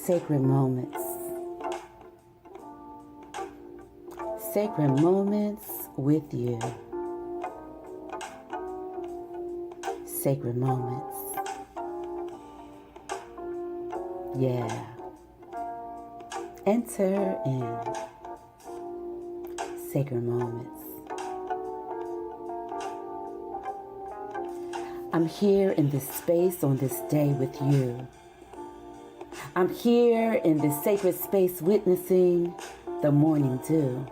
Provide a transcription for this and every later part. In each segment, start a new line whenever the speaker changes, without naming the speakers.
Sacred moments. Sacred moments with you. Sacred moments. Yeah. Enter in sacred moments. I'm here in this space on this day with you. I'm here in this sacred space witnessing the morning dew.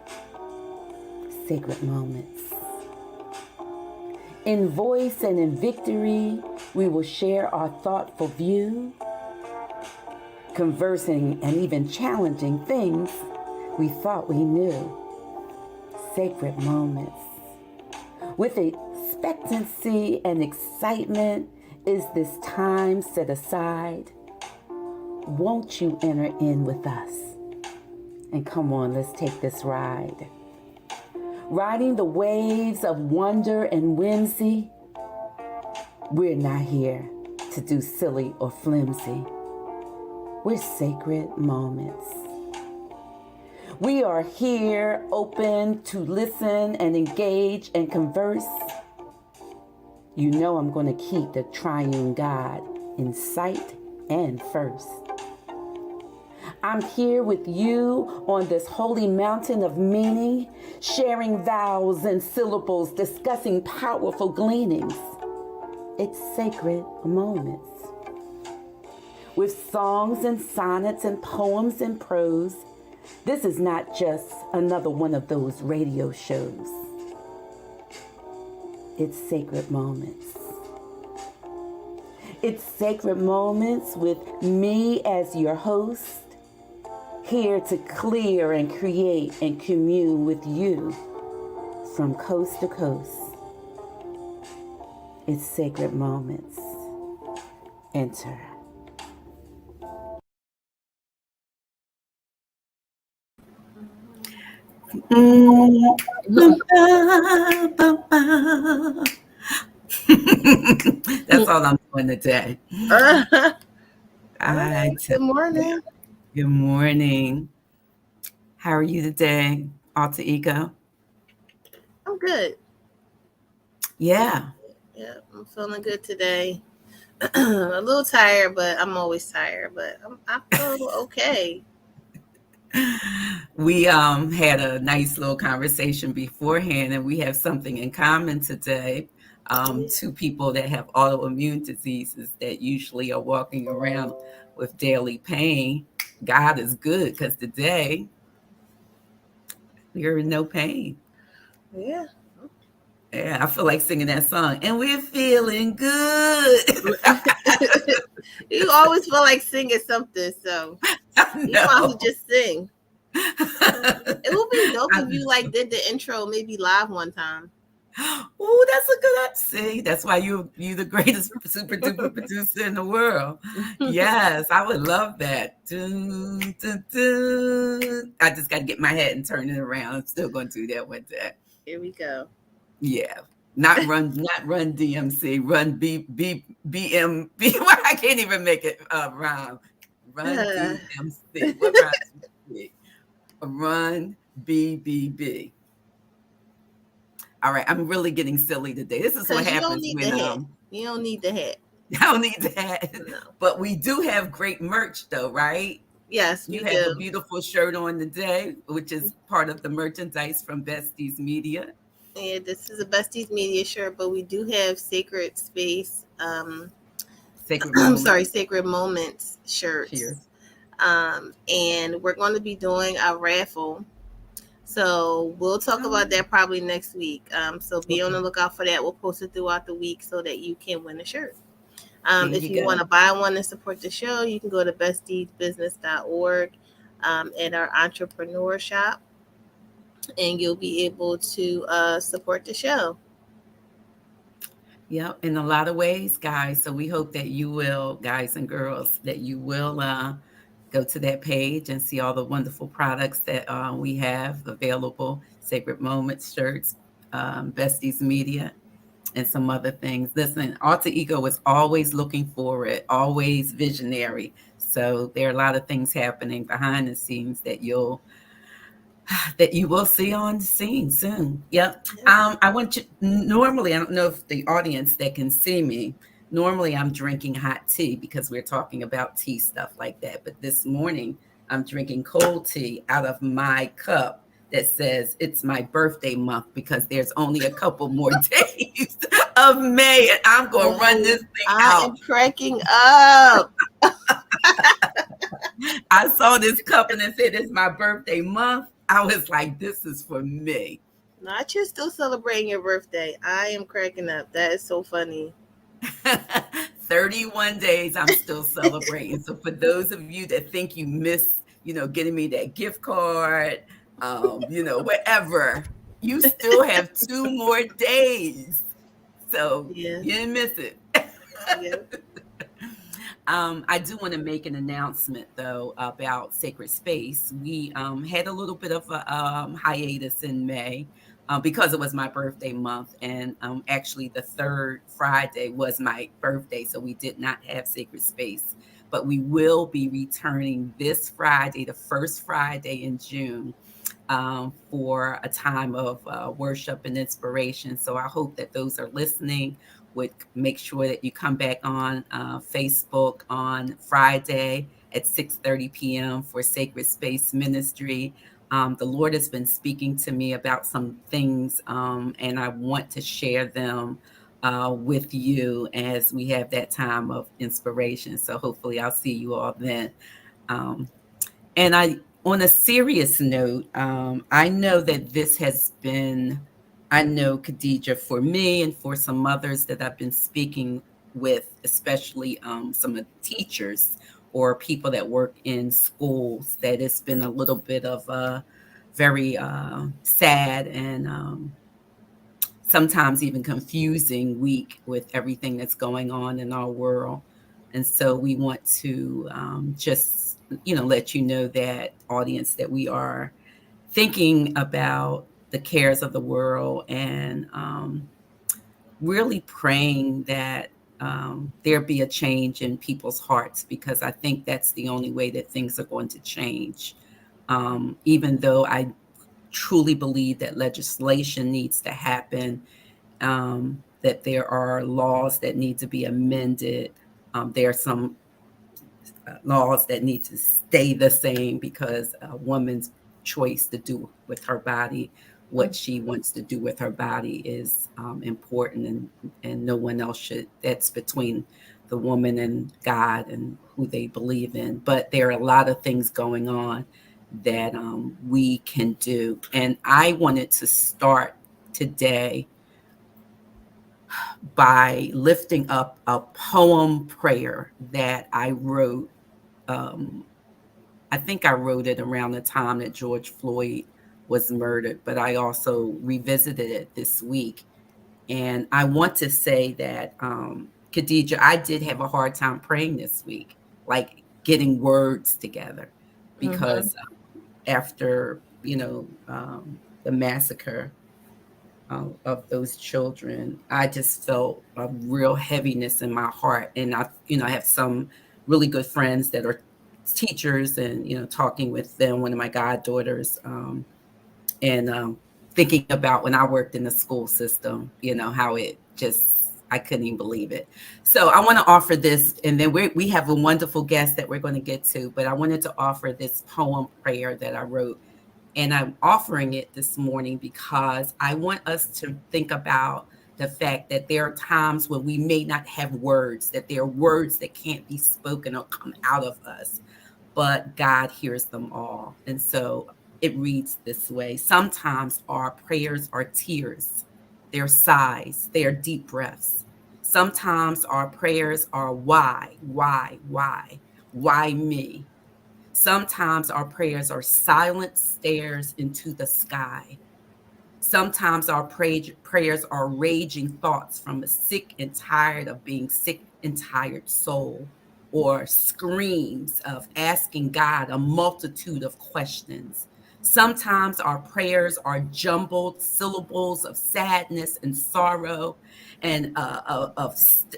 Sacred moments. In voice and in victory, we will share our thoughtful view, conversing and even challenging things we thought we knew. Sacred moments. With expectancy and excitement is this time set aside. Won't you enter in with us? And come on, let's take this ride. Riding the waves of wonder and whimsy. We're not here to do silly or flimsy. We're sacred moments. We are here open to listen and engage and converse. You know I'm going to keep the triune God in sight and first. I'm here with you on this holy mountain of meaning, sharing vows and syllables, discussing powerful gleanings. It's sacred moments. With songs and sonnets and poems and prose, this is not just another one of those radio shows. It's sacred moments. It's sacred moments with me as your host, here to clear and create and commune with you from coast to coast. It's sacred moments. Enter. That's all I'm doing today.
Good morning.
Good morning. How are you today, Alter Ego?
I'm good.
Yeah.
Yeah, I'm feeling good today. A little tired, but I'm always tired. But I feel okay.
We had a nice little conversation beforehand, and we have something in common today. Two people that have autoimmune diseases that usually are walking around with daily pain. God is good because today you're in no pain.
Yeah.
Yeah, I feel like singing that song, and we're feeling good.
You always feel like singing something, so you might as well just sing. It would be dope if you like did the intro maybe live one time.
Oh, that's a good see. That's why you the greatest super duper producer in the world. Yes, I would love that. Dun, dun, dun. I just got to get my head and turn it around. I'm still going to do that one day.
Here we go.
Yeah, not run DMC. Run BM. I can't even make it rhyme. Run DMC. What rhymes with B? Run BBB. All right, I'm really getting silly today. This is what happens when
you don't need the hat.
I don't need that. No. But we do have great merch though, right?
Yes,
you have a beautiful shirt on today, which is part of the merchandise from Besties Media.
Yeah, this is a Besties Media shirt, but we do have Sacred Space. Sacred Moments shirts.
Cheers.
And we're going to be doing a raffle. So we'll talk about that probably next week. So be on the lookout for that. We'll post it throughout the week so that you can win a shirt. If you want to buy one and support the show, you can go to bestiesbusiness.org at our entrepreneur shop, and you'll be able to support the show.
Yep, in a lot of ways, guys. So we hope that you will, guys and girls, that you will go to that page and see all the wonderful products that we have available. Sacred Moments shirts, Besties Media, and some other things. Listen, Alter Ego is always looking forward, always visionary. So there are a lot of things happening behind the scenes that you will see on the scene soon. Yep. I want you, normally, I don't know if the audience that can see me, normally I'm drinking hot tea because we're talking about tea stuff like that. But this morning I'm drinking cold tea out of my cup that says it's my birthday month because there's only a couple more days of May and I'm going to run this thing
I
out.
am cracking up.
I saw this cup and it said it's my birthday month. I was like, this is for me.
Not you still celebrating your birthday. I am cracking up. That is so funny.
31 days I'm still celebrating. So for those of you that think you missed, getting me that gift card, whatever, you still have 2 more days. So
Yeah.
you didn't miss it.
Yeah.
I do want to make an announcement though about Sacred Space. We had a little bit of a hiatus in May because it was my birthday month, and actually the third Friday was my birthday, so we did not have Sacred Space. But we will be returning this Friday, the first Friday in June, for a time of worship and inspiration. So I hope that those are listening would make sure that you come back on Facebook on Friday at 6:30 p.m. for Sacred Space Ministry. The Lord has been speaking to me about some things, and I want to share them with you as we have that time of inspiration. So hopefully I'll see you all then. Um, and on a serious note, I know that this has been, I know, Khadija, for me and for some others that I've been speaking with, especially some of the teachers or people that work in schools, that it's been a little bit of a very sad and sometimes even confusing week with everything that's going on in our world. And so we want to just, let you know that, audience, that we are thinking about the cares of the world and really praying that there be a change in people's hearts, because I think that's the only way that things are going to change. Even though I truly believe that legislation needs to happen, that there are laws that need to be amended. There are some laws that need to stay the same because a woman's choice to do with her body what she wants to do with her body is important, and no one else should. That's between the woman and God and who they believe in. But there are a lot of things going on that we can do. And I wanted to start today by lifting up a poem prayer that I wrote. I think I wrote it around the time that George Floyd was murdered, but I also revisited it this week. And I want to say that, Khadija, I did have a hard time praying this week, like getting words together, because after, the massacre of those children, I just felt a real heaviness in my heart. And I have some really good friends that are teachers, and talking with them, one of my goddaughters, and thinking about when I worked in the school system, how it just, I couldn't even believe it. So I want to offer this, and then we have a wonderful guest that we're going to get to, but I wanted to offer this poem prayer that I wrote. And I'm offering it this morning because I want us to think about the fact that there are times when we may not have words, that there are words that can't be spoken or come out of us, but God hears them all. And so it reads this way: sometimes our prayers are tears, they're sighs, they are deep breaths. Sometimes our prayers are why me? Sometimes our prayers are silent stares into the sky. Sometimes our prayers are raging thoughts from a sick and tired of being sick and tired soul, or screams of asking God a multitude of questions. Sometimes our prayers are jumbled syllables of sadness and sorrow, and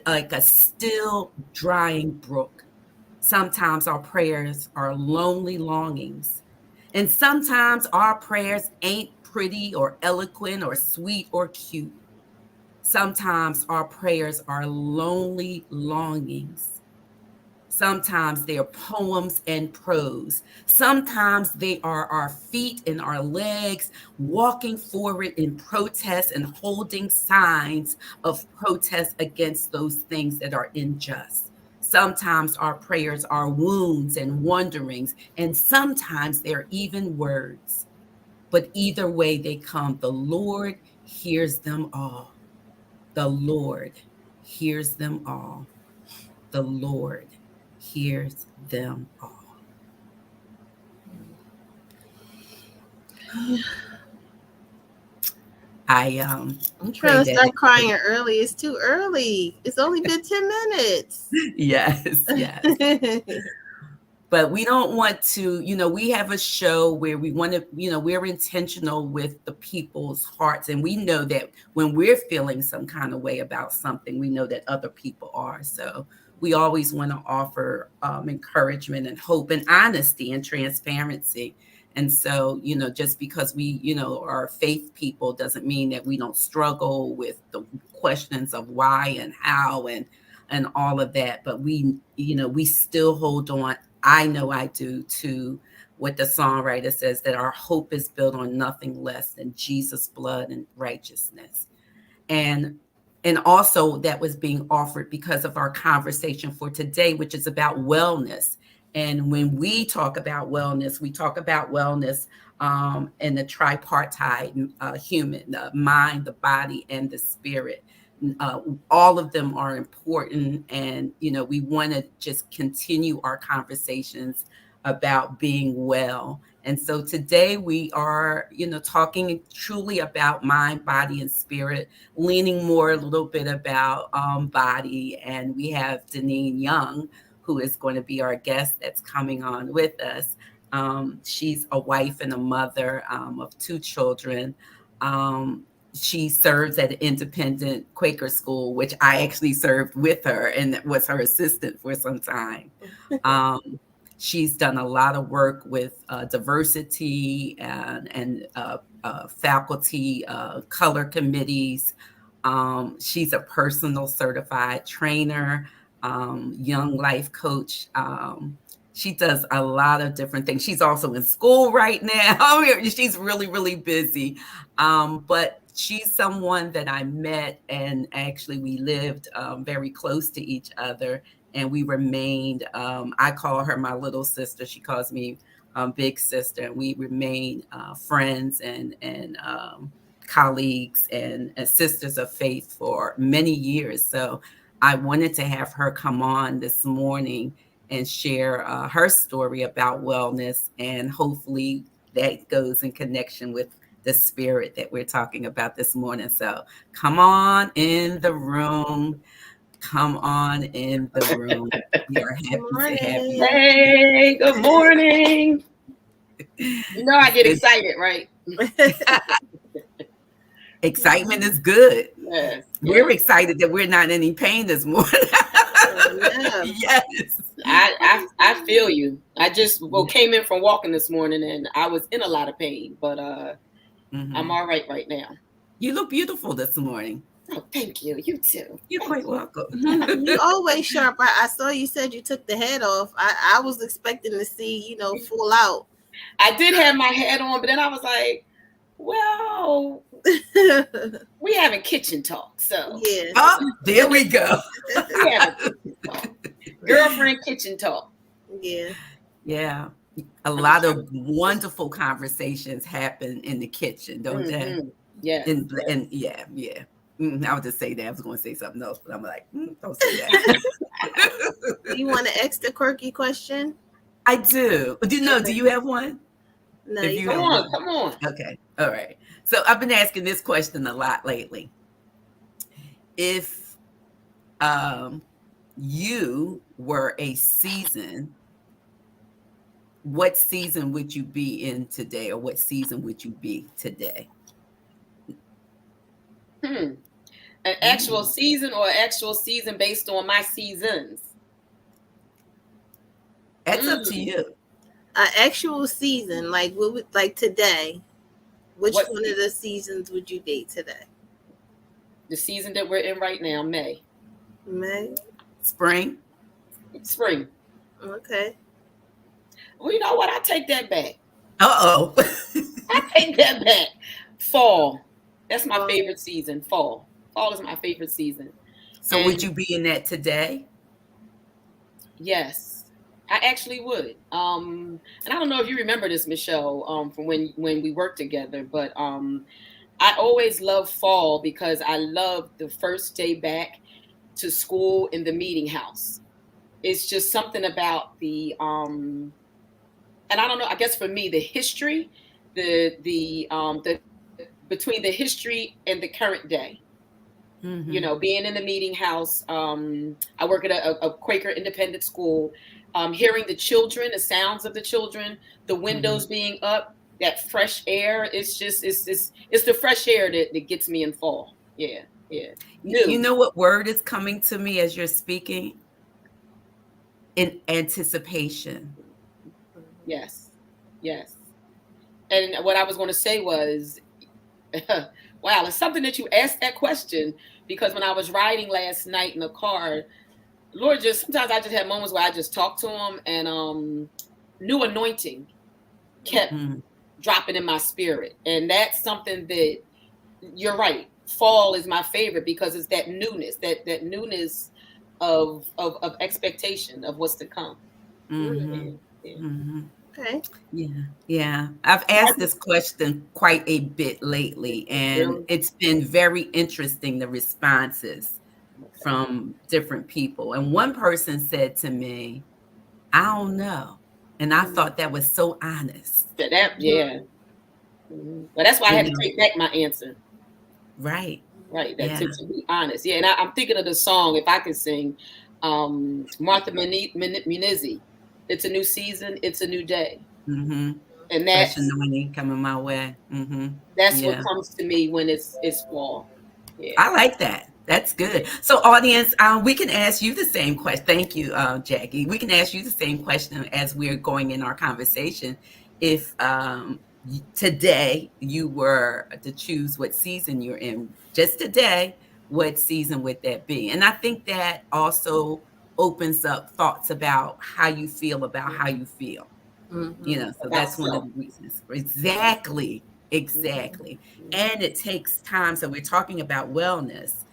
like a still drying brook. Sometimes our prayers are lonely longings. And sometimes our prayers ain't pretty or eloquent or sweet or cute. Sometimes our prayers are lonely longings. Sometimes they are poems and prose. Sometimes they are our feet and our legs walking forward in protest and holding signs of protest against those things that are unjust. Sometimes our prayers are wounds and wonderings, and sometimes they're even words. But either way they come, the Lord hears them all. The Lord hears them all. The Lord hears them all.
I'm
Pray
trying to
that
start crying early. It's too early. It's only been 10 minutes.
yes, yes. But we don't want to, we have a show where we want to, we're intentional with the people's hearts. And we know that when we're feeling some kind of way about something, we know that other people are. So we always want to offer encouragement and hope and honesty and transparency. And so, just because we, are faith people doesn't mean that we don't struggle with the questions of why and how and all of that. But we still hold on. I know I do, to what the songwriter says, that our hope is built on nothing less than Jesus' blood and righteousness. And also that was being offered because of our conversation for today, which is about wellness. And when we talk about wellness, we talk about wellness in the tripartite human, the mind, the body, and the spirit. All of them are important, and we want to just continue our conversations about being well. And so today we are talking truly about mind, body, and spirit, leaning more a little bit about body. And we have Deneen Young, who is going to be our guest that's coming on with us. She's a wife and a mother of 2 children. She serves at Independent Quaker School, which I actually served with her and was her assistant for some time. She's done a lot of work with diversity and faculty color committees. She's a personal certified trainer, YoungLife Coach. She does a lot of different things. She's also in school right now. She's really, really busy. But she's someone that I met, and actually we lived very close to each other, and we remained, I call her my little sister. She calls me big sister. And we remain friends and colleagues and sisters of faith for many years. So I wanted to have her come on this morning and share her story about wellness, and hopefully that goes in connection with the spirit that we're talking about this morning. So come on in the room. Come on in the room. We are happy to have you.
Hey, good morning. I get excited, right?
Excitement is good.
Yes.
We're excited that we're not in any pain this morning. Yes.
I feel you. I just came in from walking this morning, and I was in a lot of pain, but I'm all right now.
You look beautiful this morning.
Oh, thank you. You too.
You're quite welcome.
You always sharp. I saw you said you took the head off. I was expecting to see, full out.
I did have my head on, but then I was like, well, we having kitchen talk, so
yeah.
Oh, there we go.
We have a kitchen talk. Girlfriend kitchen talk.
Yeah.
Yeah. A lot of wonderful conversations happen in the kitchen, don't they?
Yeah.
And yeah. I would just say that. I was going to say something else, but I'm like, don't say that.
You want an extra quirky question?
I do. Do you have one?
No.
Come on.
Okay. All right. So I've been asking this question a lot lately. If you were a season, what season would you be in today, or what season would you be today?
An actual season, or actual season based on my seasons?
That's up to you.
An actual season, like today. Which
What
one of the seasons would you date today?
The season that we're in right now, May.
Spring.
Spring.
Okay.
Well, you know what? I take that back.
Uh-oh.
I take that back. Fall. That's my favorite season. Fall. Fall is my favorite season.
So would you be in that today?
Yes, I actually would. And I don't know if you remember this, Michelle, from when we worked together, but I always love fall because I love the first day back to school in the meeting house. It's just something about the and I don't know, I guess for me, the history, the between the history and the current day. Mm-hmm. You know, being in the meeting house. I work at a Quaker Independent School. Hearing the children, the sounds of the children, the windows being up, that fresh air. It's just it's the fresh air that gets me in fall. Yeah.
You know what word is coming to me as you're speaking? In anticipation.
Yes. And what I was going to say was, wow, it's something that you asked that question, because when I was riding last night in the car, Lord, sometimes I just had moments where I just talked to him, and new anointing kept dropping in my spirit. And that's something that, you're right, fall is my favorite because it's that newness, that newness of expectation of what's to come.
Okay.
Yeah. I've asked this question quite a bit lately, and it's been very interesting, the responses from different people. And one person said to me, I don't know. And I thought that was so honest.
But that's why I had to take back my answer.
Right.
To be honest. Yeah. And I'm thinking of the song, if I could sing, Martha Munizzi. It's a new season. It's a new day.
Mm-hmm.
And that's
anointing coming my way. Mm-hmm.
That's what comes to me when it's fall. Yeah.
I like that. That's good. So, audience, we can ask you the same question. Thank you, Jackie. We can ask you the same question as we're going in our conversation. If today you were to choose what season you're in, just today, what season would that be? And I think that also opens up thoughts about how you feel about how you feel. You know, so that's one of the reasons. Exactly. And it takes time. So we're talking about wellness.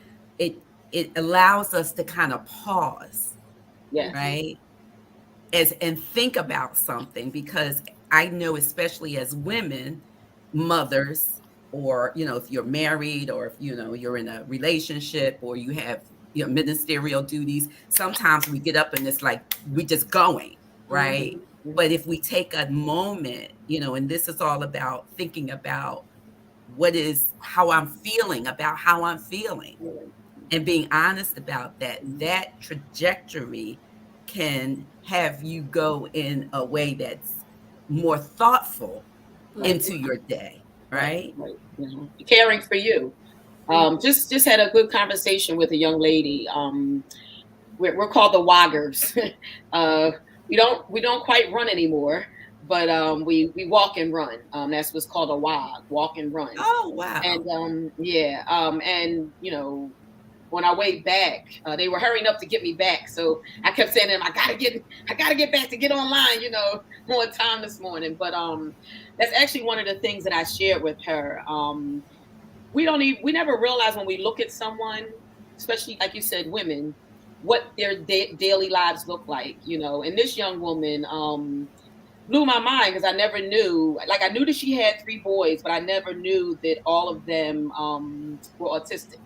It allows us to kind of pause, right? And think about something, because I know, especially as women, mothers, or, you know, if you're married, or if, you know, you're in a relationship, or you have, you know, ministerial duties, sometimes we get up and it's like, we just going, right? But if we take a moment, you know, and this is all about thinking about how I'm feeling about how I'm feeling, and being honest about that trajectory can have you go in a way that's more thoughtful into your day, right?
Caring for you. Just had a good conversation with a young lady. We're called the Woggers. We don't quite run anymore, but we walk and run. That's what's called a walk and run.
Oh, wow.
And and you know, on our way back, they were hurrying up to get me back. So I kept saying to them, I gotta get back to get online, you know, more time this morning. But that's actually one of the things that I shared with her. We never realize when we look at someone, especially like you said, women, what their daily lives look like, you know. And this young woman blew my mind, because I never knew, like, I knew that she had 3 boys, but I never knew that all of them were autistic.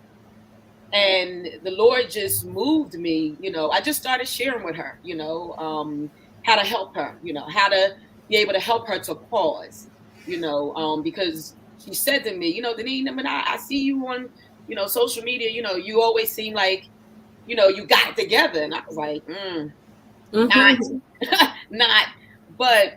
And the Lord just moved me, you know. I just started sharing with her, you know, how to help her, you know, how to be able to help her to pause, you know, because she said to me, you know, Deneen, I mean, I see you on, you know, social media, you know, you always seem like, you know, you got it together. And I was like, not. But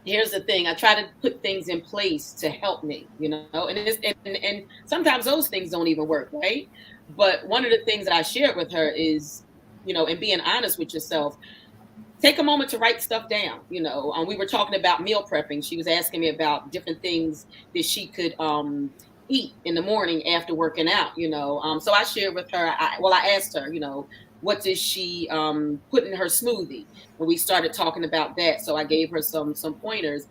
here's the thing. I try to put things in place to help me, you know, and sometimes those things don't even work, right? But one of the things that I shared with her is, you know, and being honest with yourself, take a moment to write stuff down. We were talking about meal prepping. She was asking me about different things that she could eat in the morning after working out. So I shared with her. I asked her, what does she put in her smoothie, and we started talking about that. So I gave her some pointers,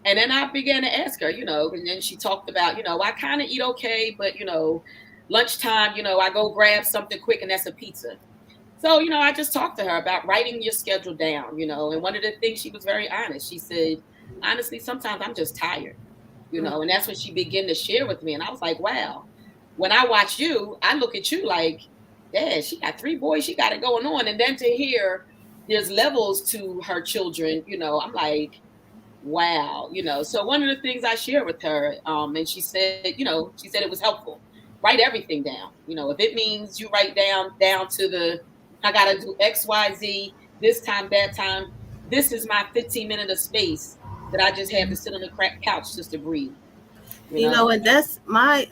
and then I began to ask her, and then she talked about, I kind of eat okay, but lunchtime, I go grab something quick, and that's a pizza. So, I just talked to her about writing your schedule down, and one of the things, she was very honest. She said, honestly, sometimes I'm just tired, and that's when she began to share with me. And I was like, wow, when I watch you, I look at you like, yeah, she got 3 boys, she got it going on. And then to hear there's levels to her children, I'm like, wow, so one of the things I shared with her, and she said it was helpful. Write everything down. If it means you write down to the, I got to do X, Y, Z, this time, that time. This is my 15-minute of space that I just have to sit on the couch just to breathe.
And that's my,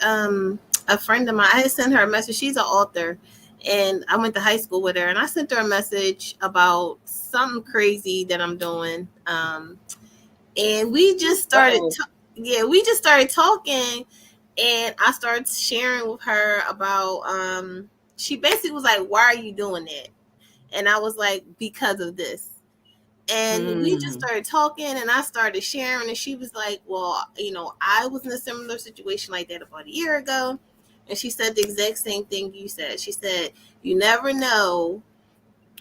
a friend of mine, I had sent her a message. She's an author, and I went to high school with her, and I sent her a message about something crazy that I'm doing. And we just started, talking, and I started sharing with her about, she basically was like, why are you doing that? And I was like, because of this. And we just started talking, and I started sharing, and she was like, well, I was in a similar situation like that about a year ago. And she said the exact same thing you said. She said, you never know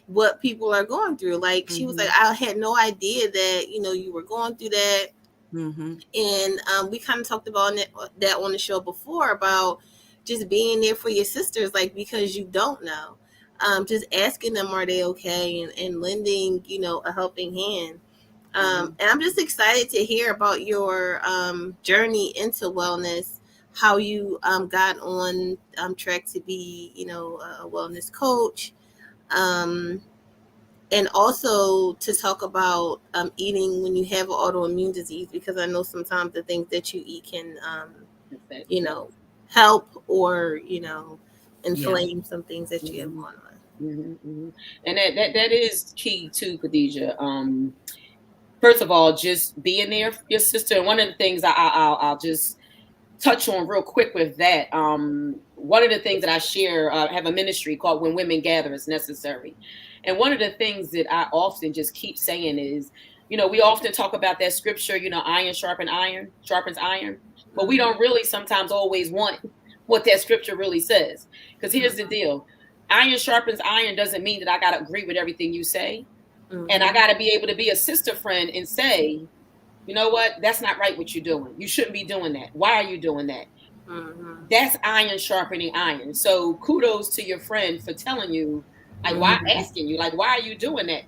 what people are going through. Like, she was like, I had no idea that, you were going through that. And we kind of talked about that on the show before, about just being there for your sisters, like, because you don't know. Just asking them, are they okay, and lending, a helping hand. And I'm just excited to hear about your journey into wellness, how you got on track to be, a wellness coach. And also to talk about eating when you have an autoimmune disease, because I know sometimes the things that you eat can, help or, inflame some things that you have going on.
And that is key too, Khadijah. First of all, just being there for your sister. And one of the things I'll just touch on real quick with that. One of the things that I share, I have a ministry called When Women Gather It's Necessary. And one of the things that I often just keep saying is, we often talk about that scripture, iron sharpens iron, but we don't really sometimes always want what that scripture really says. Because here's the deal. Iron sharpens iron doesn't mean that I got to agree with everything you say. And I got to be able to be a sister friend and say, you know what? That's not right what you're doing. You shouldn't be doing that. Why are you doing that? That's iron sharpening iron. So kudos to your friend for telling you, like, why asking you, like, why are you doing that?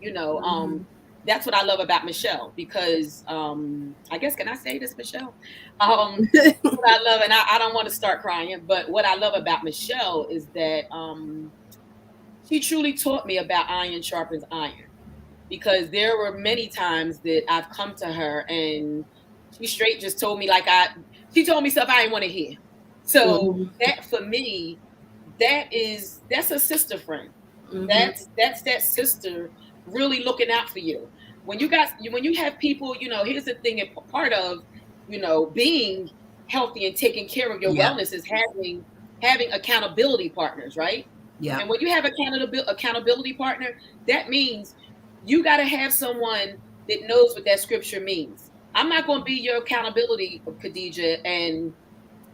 That's what I love about Michelle, because I guess, can I say this, Michelle? What I love, and I don't want to start crying, but what I love about Michelle is that she truly taught me about iron sharpens iron. Because there were many times that I've come to her and she straight just told me, she told me stuff I didn't want to hear. So that for me, that's a sister friend. That's that sister really looking out for you. When you have people, here's the thing, and part of, being healthy and taking care of your wellness is having accountability partners, right? Yeah. And when you have accountability partner, that means you got to have someone that knows what that scripture means. I'm not going to be your accountability, Khadijah. And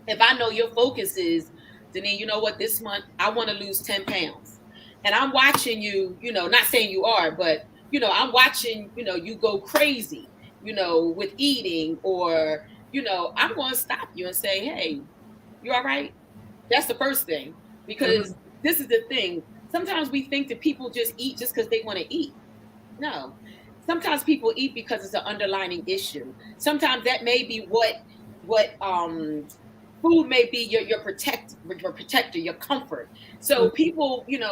if I know your focus is, Deneen, you know what, this month I want to lose 10 pounds. And I'm watching you, not saying you are, but, I'm watching, you go crazy, with eating, or, I'm going to stop you and say, hey, you all right? That's the first thing. Because this is the thing. Sometimes we think that people just eat just because they want to eat. No, sometimes people eat because it's an underlying issue. Sometimes that may be what food may be your protector, your comfort. So people, and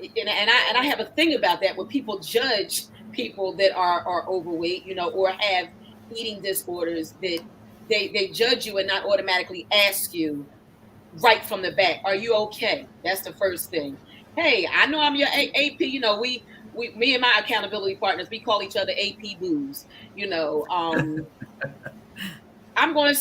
I have a thing about that, when people judge people that are overweight, or have eating disorders, that they judge you and not automatically ask you right from the back, are you okay? That's the first thing. Hey, I know I'm your AP. me and my accountability partners, we call each other AP Boos. You know, I'm gonna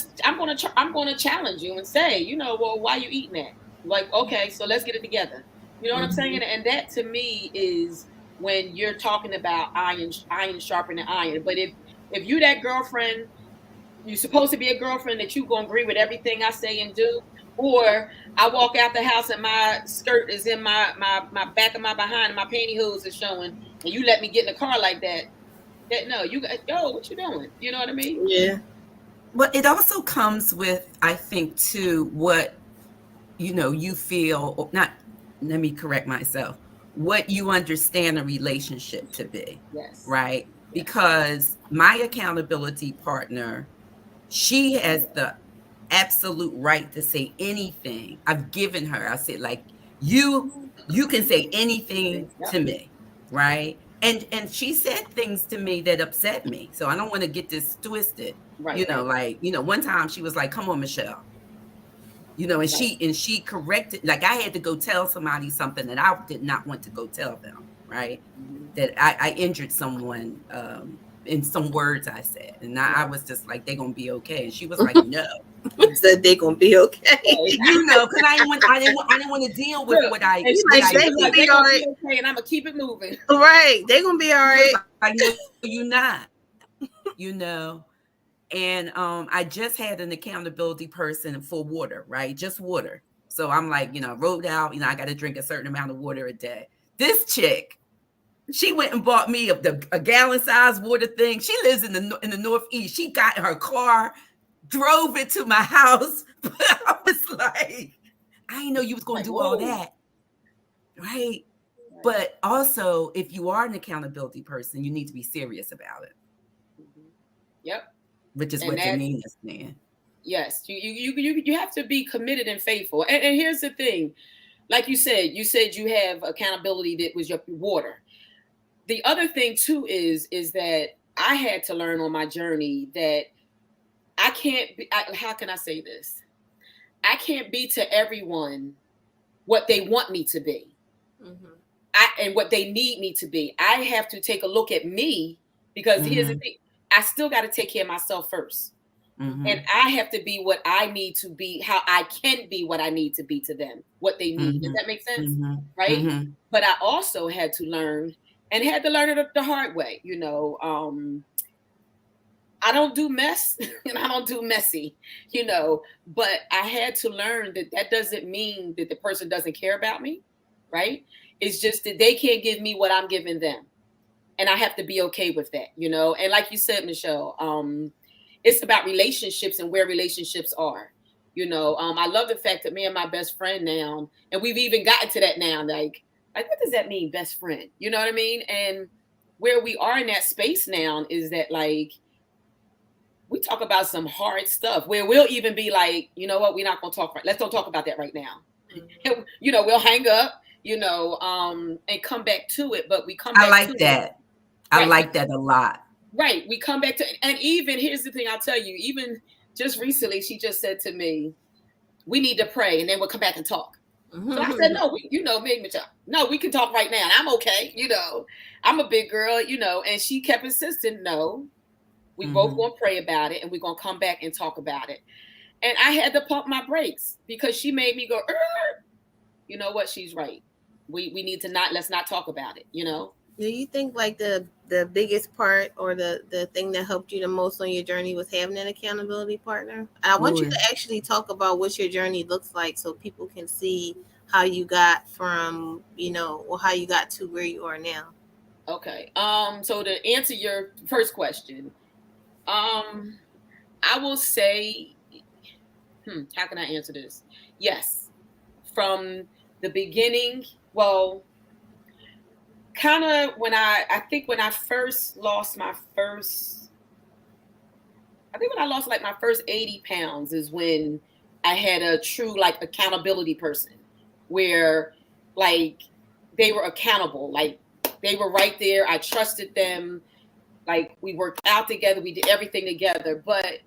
challenge you and say, you know, well, why are you eating that? Like, okay, so let's get it together. You know what I'm saying? And that to me is when you're talking about iron sharpening iron. But if you that girlfriend, you're supposed to be a girlfriend that you gonna agree with everything I say and do, or I walk out the house and my skirt is in my back of my behind and my pantyhose is showing, and you let me get in the car like that. That no, you got what you doing? You know what I mean?
Yeah.
Well, it also comes with, I think, too, what, you know, you feel, or not, let me correct myself, what you understand a relationship to be.
Yes.
Right? Because my accountability partner, she has the absolute right to say anything. I've given her, I said, like, you can say anything to me, right? And she said things to me that upset me. So I don't want to get this twisted.
Right.
You know, like, you know, one time she was like, come on, Michelle. You know, and she corrected, like, I had to go tell somebody something that I did not want to go tell them, right? That I injured someone in some words I said. And I was just like, they're going to be okay. And she was like, no.
Said they're going to be okay.
You know, because I didn't want to deal with what I...
He's like, they're going to be all right.
Okay, and I'm going to keep it moving.
Right. They're going to be all right.
Like, no, you're not. You know? And I just had an accountability person for water, right? Just water. So I'm like, you know, wrote out, you know, I got to drink a certain amount of water a day. This chick, she went and bought me a gallon size water thing. She lives in the Northeast. She got in her car, drove it to my house. I was like, I didn't know you was going to do all that. Right? But also, if you are an accountability person, you need to be serious about it.
Yep.
Which is what Deneen is saying.
Yes, you have to be committed and faithful. And here's the thing, like you said you have accountability that was your water. The other thing too is that I had to learn on my journey that I can't be. How can I say this? I can't be to everyone what they want me to be, and what they need me to be. I have to take a look at me, because here's the thing. I still got to take care of myself first. And I have to be what I need to be, how I can be what I need to be to them, what they need. Does that make sense? Right? But I also had to learn, and had to learn it the hard way. You know, I don't do mess and I don't do messy, you know, but I had to learn that doesn't mean that the person doesn't care about me. Right? It's just that they can't give me what I'm giving them. And I have to be okay with that, you know? And like you said, Michelle, it's about relationships and where relationships are. You know, I love the fact that me and my best friend now, and we've even gotten to that now, like what does that mean, best friend? You know what I mean? And where we are in that space now is that, like, we talk about some hard stuff where we'll even be like, you know what, we're not going to talk. Let's don't talk about that right now. You know, we'll hang up, you know, and come back to it. But we come back to it.
I like that. I like that a lot. Right.
We come back to, and even here's the thing, I'll tell you, even just recently, she just said to me, we need to pray and then we'll come back and talk. So I said, no, you know, no, we can talk right now. And I'm okay. You know, I'm a big girl, you know, and she kept insisting, no, we both going to pray about it and we're going to come back and talk about it. And I had to pump my brakes because she made me go, you know what? She's right. We need to let's not talk about it, you know?
Do you think like the biggest part or the thing that helped you the most on your journey was having an accountability partner? I want you to actually talk about what your journey looks like so people can see how you got from, you know, or how you got to where you are now.
Okay. So to answer your first question, I will say, how can I answer this? Yes. From the beginning, well, kind of when I first lost my first, when I lost like my first 80 pounds is when I had a true like accountability person where like they were accountable, like they were right there. I trusted them. Like we worked out together. We did everything together. But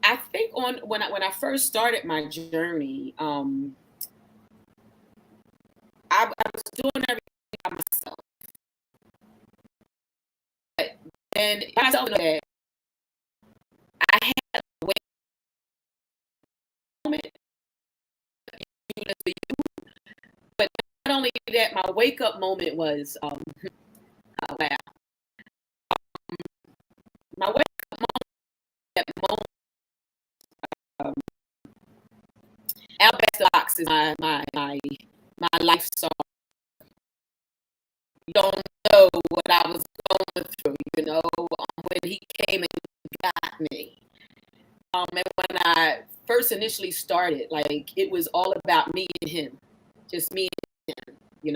I think when I first started my journey, I was doing everything by myself. And myself know that I had a wake moment, but not only that, my wake up moment was wow. My wake up moment, that moment, Alabaster Box is my life song. You don't know what I was going through, when he came and got me. And when I first initially started, like, it was all about me and him, just me and him,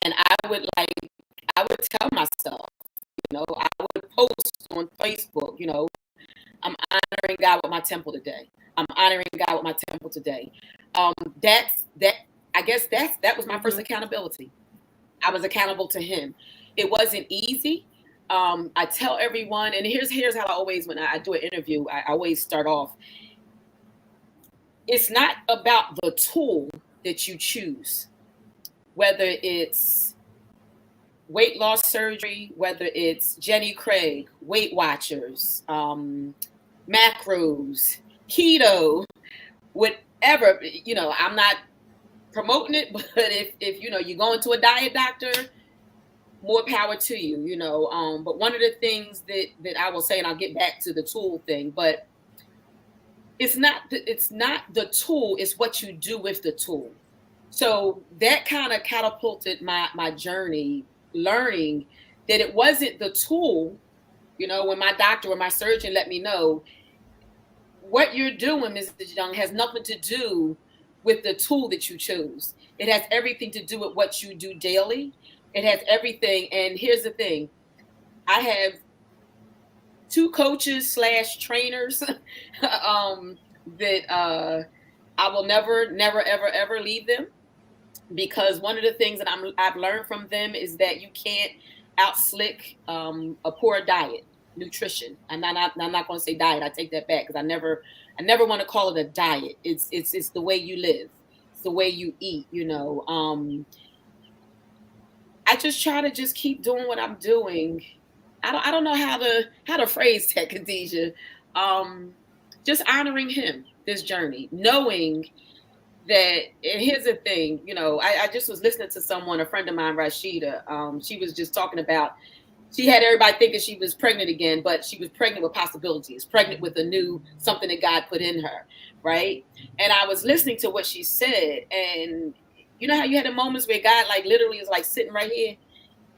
and I would tell myself, I would post on Facebook, I'm honoring God with my temple today. I'm honoring God with my temple today. That was my first accountability. I was accountable to him. It wasn't easy. I tell everyone, and here's how I always, when I do an interview, I always start off. It's not about the tool that you choose, whether it's weight loss surgery, whether it's Jenny Craig, Weight Watchers, macros, keto, whatever, I'm not promoting it, but if you go into a diet doctor, more power to you, but one of the things that I will say, and I'll get back to the tool thing, but it's not the tool, it's what you do with the tool. So that kind of catapulted my journey, learning that it wasn't the tool, when my doctor or my surgeon let me know, what you're doing, Mrs. Young, has nothing to do with the tool that you chose. It has everything to do with what you do daily. It has everything. And here's the thing. I have 2 coaches / trainers that I will never, ever leave them, because one of the things that I've learned from them is that you can't outslick a poor diet, nutrition. I'm not going to say diet. I take that back, because I never want to call it a diet. It's the way you live. It's the way you eat, I just try to just keep doing what I'm doing. I don't know how to phrase that, Khadijah. Just honoring him, this journey, knowing that, and here's the thing, I just was listening to someone, a friend of mine, Rashida. She was just talking about, she had everybody thinking she was pregnant again, but she was pregnant with possibilities, pregnant with something that God put in her, right? And I was listening to what she said, and you know how you had the moments where God, like, literally is like sitting right here,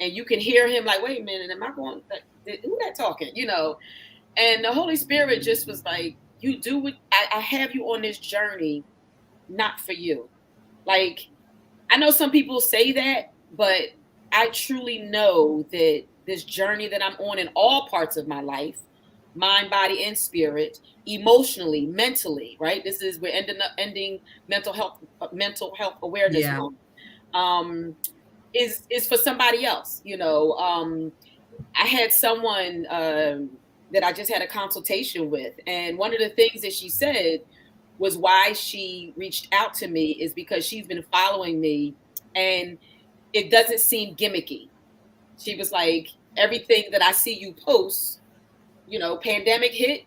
and you can hear him like, wait a minute, am I going, who that talking, And the Holy Spirit just was like, you do what, I have you on this journey, not for you. Like, I know some people say that, but I truly know that this journey that I'm on in all parts of my life, mind, body, and spirit, emotionally, mentally, right? We're ending mental health awareness month. Is for somebody else, I had someone that I just had a consultation with, and one of the things that she said was why she reached out to me is because she's been following me, and it doesn't seem gimmicky. She was like, everything that I see you post, pandemic hit,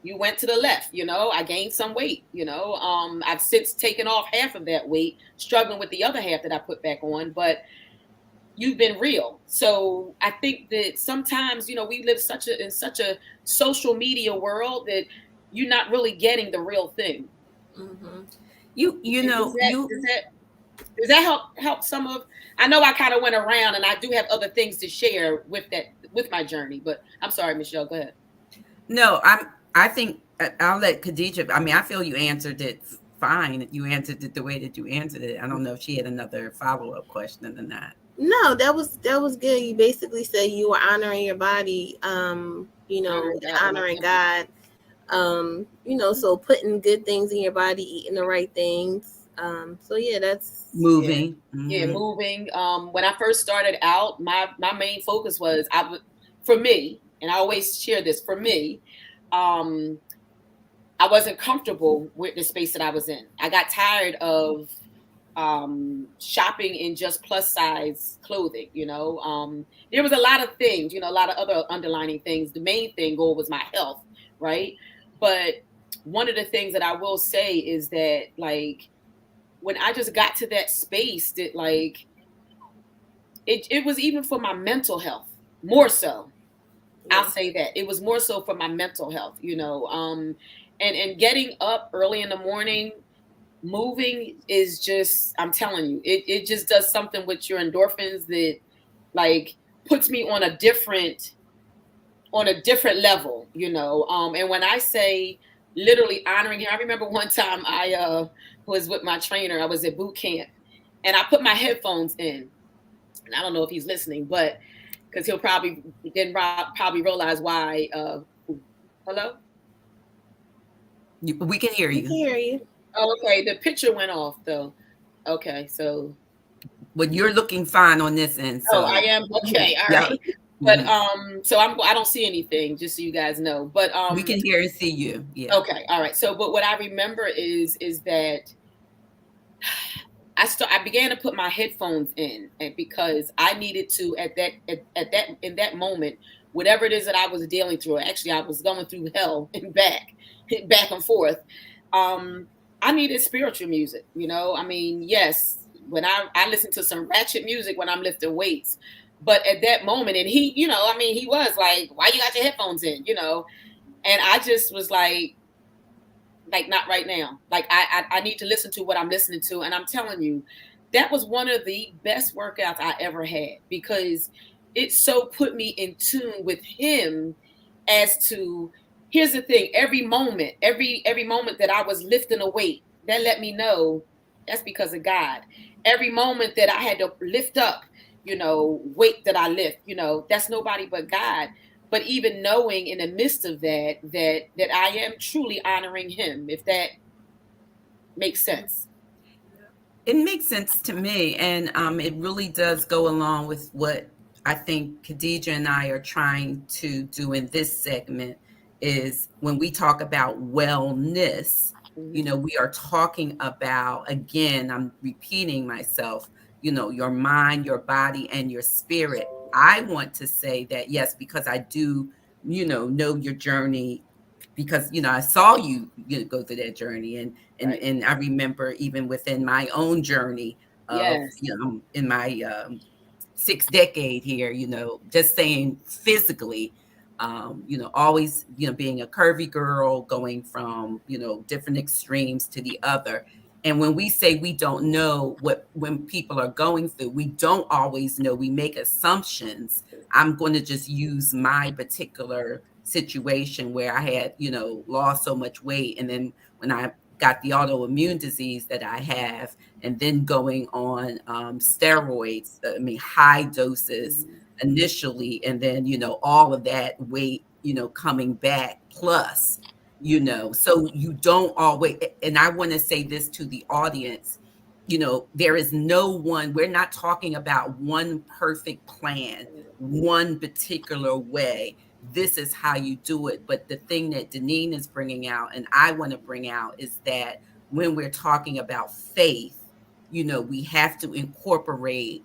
you went to the left, I gained some weight, I've since taken off half of that weight, struggling with the other half that I put back on, but you've been real. So I think that sometimes, we live in such a social media world that you're not really getting the real thing.
Mm-hmm.
Does that help some of? I know I kind of went around, and I do have other things to share with my journey. But I'm sorry, Michelle. Go ahead.
No, I think I'll let Khadijah. I mean, I feel you answered it fine. You answered it the way that you answered it. I don't know if she had another follow-up question than that.
No, that was good. You basically said you were honoring your body, honoring God. So putting good things in your body, eating the right things. So yeah, that's
moving.
Yeah, moving. When I first started out, my main focus was for me, and I always share this, for me, I wasn't comfortable with the space that I was in. I got tired of shopping in just plus size clothing. There was a lot of things, a lot of other underlining things. The main goal was my health, right? But one of the things that I will say is that, like, when I just got to that space, that, like, it was even for my mental health, more so. Yeah. I'll say that it was more so for my mental health, and getting up early in the morning, moving is just, I'm telling you, it just does something with your endorphins that, like, puts me on a different level, and when I say literally honoring him, I remember one time I was with my trainer. I was at boot camp, and I put my headphones in, and I don't know if he's listening, but because he'll probably realize why. Hello?
We can hear you.
We can hear you.
Oh, okay. The picture went off though. Okay, so.
But you're looking fine on this end. So.
Oh, I am. Okay, all right. But so I don't see anything, just so you guys know. But
we can hear and see you. Yeah.
Okay, all right. So, but what I remember is that I began to put my headphones in, and because I needed to in that moment, whatever it is that I was dealing through. Actually, I was going through hell and back and forth. I needed spiritual music. I mean, yes, when I listen to some ratchet music when I'm lifting weights, but at that moment, and he, he was like, "Why you got your headphones in?" And I just was like, not right now. Like, I need to listen to what I'm listening to. And I'm telling you, that was one of the best workouts I ever had, because it so put me in tune with him. As to, here's the thing, every moment that I was lifting a weight, that let me know that's because of God. Every moment that I had to lift up, weight that I lift, that's nobody but God. But even knowing in the midst of that I am truly honoring him, if that makes sense.
It makes sense to me. And it really does go along with what I think Khadijah and I are trying to do in this segment, is when we talk about wellness, we are talking about, again, I'm repeating myself, your mind, your body, and your spirit. I want to say that, yes, because I do, know your journey, because, I saw you, go through that journey. And I remember even within my own journey of,
yes.
In my 6th decade here, just saying physically, always, being a curvy girl, going from, different extremes to the other. And when we say we don't know when people are going through, we don't always know. We make assumptions. I'm going to just use my particular situation where I had, lost so much weight. And then when I got the autoimmune disease that I have, and then going on steroids, high doses initially, and then, all of that weight, coming back plus, so you don't always, and I want to say this to the audience, there is no one, we're not talking about one perfect plan, one particular way. This is how you do it. But the thing that Deneen is bringing out, and I want to bring out, is that when we're talking about faith, we have to incorporate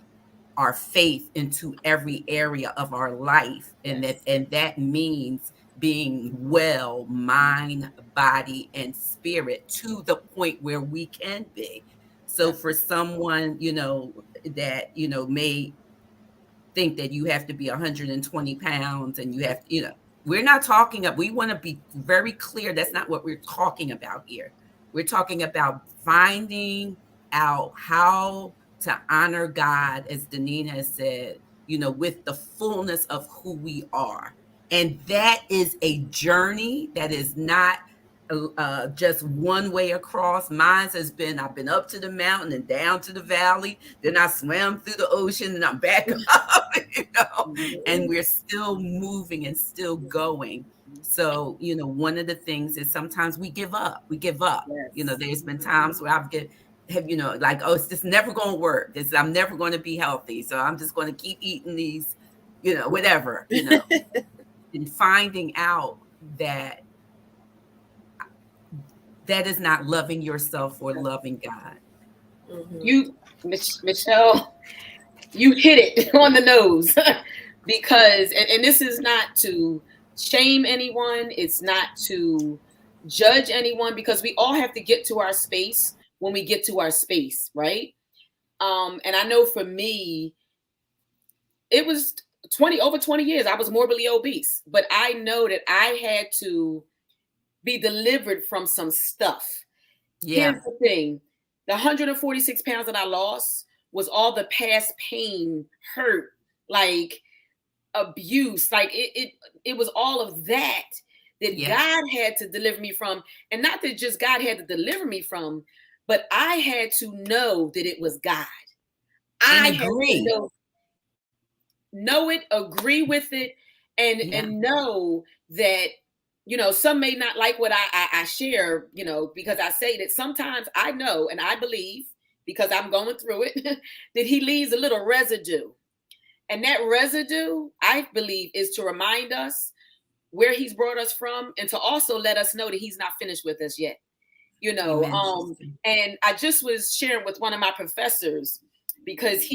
our faith into every area of our life. And that means being well, mind, body, and spirit, to the point where we can be. So for someone, that, may think that you have to be 120 pounds and you have, we're not talking about, we want to be very clear. That's not what we're talking about here. We're talking about finding out how to honor God, as Deneen has said, with the fullness of who we are. And that is a journey that is not just one way across. Mine has been, I've been up to the mountain and down to the valley. Then I swam through the ocean and I'm back up, and we're still moving and still going. So, one of the things is sometimes we give up. Yes. There's been times where like, oh, it's just never going to work. I'm never going to be healthy. So I'm just going to keep eating these, whatever, and finding out that is not loving yourself or loving God.
You, Michelle, you hit it on the nose. Because, and this is not to shame anyone, it's not to judge anyone, because we all have to get to our space when we get to our space, right? And I know for me, it was over 20 years I was morbidly obese, but I know that I had to be delivered from some stuff.
Yeah.
Here's the thing: the 146 pounds that I lost was all the past pain, hurt, like abuse, like it was all of that God had to deliver me from. And not that just God had to deliver me from, but I had to know that it was God. I had to know it, agree with it, and know that, you know, some may not like what I share, you know, because I say that sometimes I know and I believe, because I'm going through it, that he leaves a little residue. And that residue, I believe, is to remind us where he's brought us from, and to also let us know that he's not finished with us yet. You know, and I just was sharing with one of my professors, because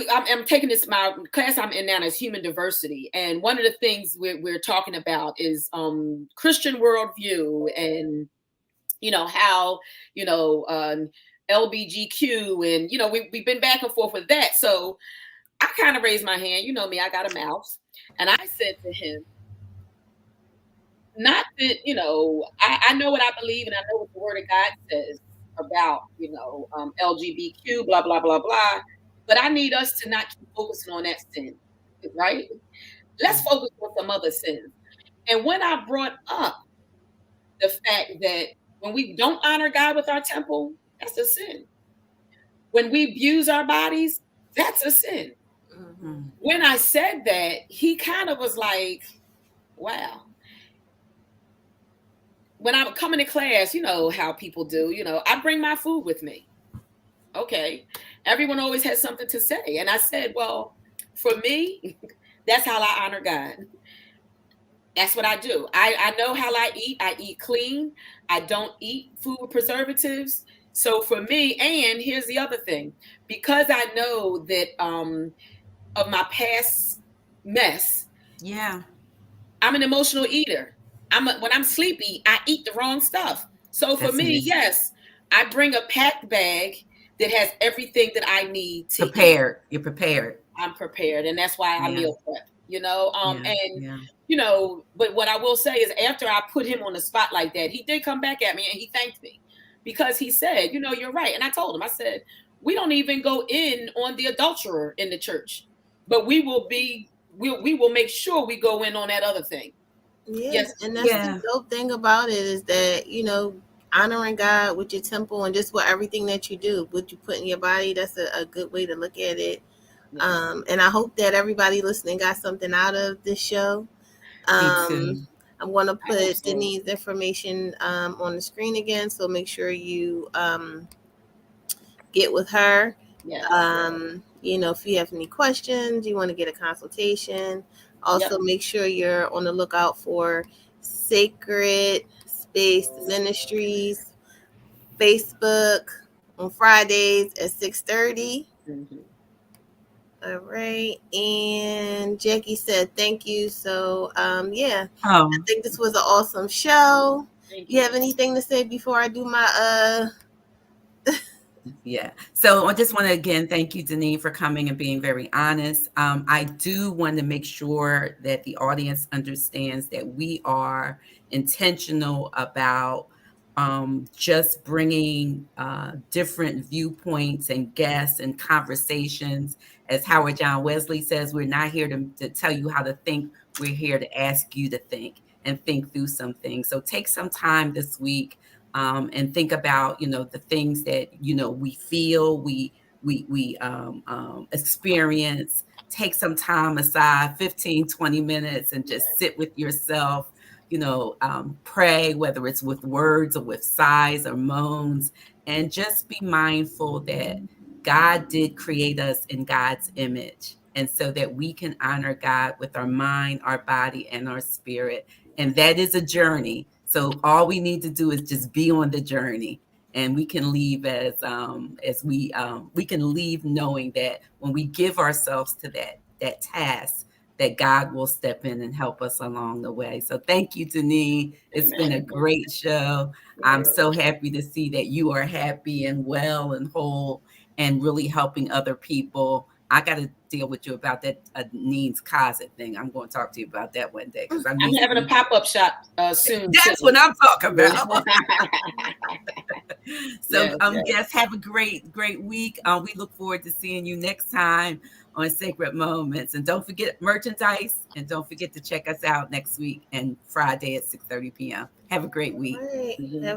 I'm taking my class I'm in now is human diversity. And one of the things we're talking about is Christian worldview, and, you know, how, you know, LBGQ, and, you know, we've been back and forth with that. So I kind of raised my hand. You know me, I got a mouth. And I said to him, not that, you know, I know what I believe, and I know what the word of God says about, you know, LGBTQ, blah, blah, blah, blah. But I need us to not keep focusing on that sin, right? Let's focus on some other sins. And when I brought up the fact that when we don't honor God with our temple, that's a sin. When we abuse our bodies, that's a sin. Mm-hmm. When I said that, he kind of was like, wow. When I'm coming to class, you know how people do, you know, I bring my food with me. Okay. Everyone always has something to say. And I said, well, for me, that's how I honor God. That's what I do. I know how I eat. I eat clean. I don't eat food with preservatives. So for me, and here's the other thing, because I know that of my past mess, I'm an emotional eater. When I'm sleepy, I eat the wrong stuff. So for me, yes, I bring a packed bag that has everything that I need to
prepared. You're prepared.
I'm prepared, and that's why I meal prep. You know, you know, but what I will say is, after I put him on the spot like that, he did come back at me and he thanked me, because he said, you know, you're right. And I told him, I said, we don't even go in on the adulterer in the church, but we will make sure we go in on that other thing.
Yes. And that's the dope thing about it, is that, you know, honoring God with your temple and just with everything that you do, what you put in your body, that's a good way to look at it. And I hope that everybody listening got something out of this show. I'm going to put Deneen's information on the screen again, so make sure you get with her. You know, if you have any questions, you want to get a consultation, also make sure you're on the lookout for Sacred Space Ministries Facebook on Fridays at 6:30. All right. And Jackie said thank you. So I think this was an awesome show. You have anything to say before I do my
So I just want to again thank you, Deneen, for coming and being very honest. I do want to make sure that the audience understands that we are intentional about just bringing different viewpoints and guests and conversations. As Howard John Wesley says, we're not here to tell you how to think. We're here to ask you to think and think through some things. So take some time this week and think about, you know, the things that, you know, we feel, we experience. Take some time aside, 15, 20 minutes, and just sit with yourself. You know, pray, whether it's with words or with sighs or moans, and just be mindful that God did create us in God's image, and so that we can honor God with our mind, our body, and our spirit. And that is a journey. So all we need to do is just be on the journey.
And we can leave as we can leave knowing that when we give ourselves to that task, that God will step in and help us along the way. So thank you, Deneen. It's been a great show. I'm so happy to see that you are happy and well and whole and really helping other people. I got to deal with you about that Neen's closet thing. I'm going to talk to you about that one day because
I'm having a pop-up shop soon.
That's what I'm talking about. So
yes.
yes, have a great week. We look forward to seeing you next time on Sacred Moments. And don't forget merchandise, and don't forget to check us out next week and Friday at 6:30 p.m. Have a great week.
All right. Have a